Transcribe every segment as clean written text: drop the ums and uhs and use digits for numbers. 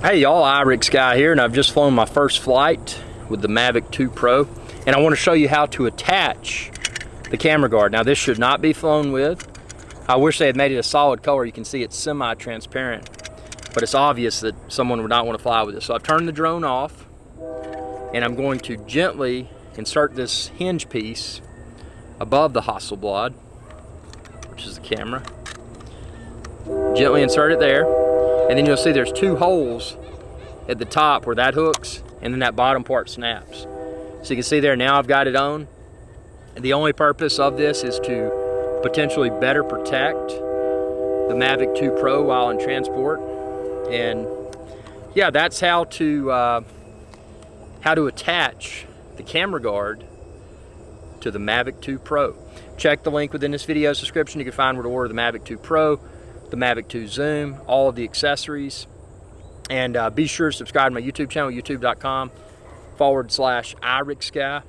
Hey y'all, Irix Guy here, and I've just flown my first flight with the Mavic 2 Pro, and I want to show you how to attach the camera guard. Now this should not be flown with. I wish they had made it a solid color. You can see it's semi-transparent, but it's obvious that someone would not want to fly with it. So I've turned the drone off, and I'm going to gently insert this hinge piece above the Hasselblad, which is the camera. Gently insert it there. And then you'll see there's two holes at the top where that hooks, and then that bottom part snaps. So you can see there, now I've got it on. And the only purpose of this is to potentially better protect the Mavic 2 Pro while in transport. And yeah, that's how to attach the camera guard to the Mavic 2 Pro. Check the link within this video's description. You can find where to order the Mavic 2 Pro, the Mavic 2 Zoom, all of the accessories. And be sure to subscribe to my YouTube channel, youtube.com/IrixGuy,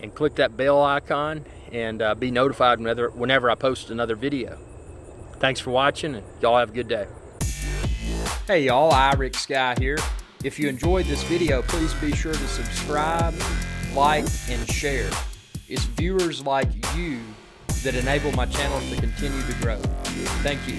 and click that bell icon and be notified whenever I post another video. Thanks for watching, and y'all have a good day. Hey y'all, Irix Guy here. If you enjoyed this video, please be sure to subscribe, like, and share. It's viewers like you that enable my channel to continue to grow. Thank you.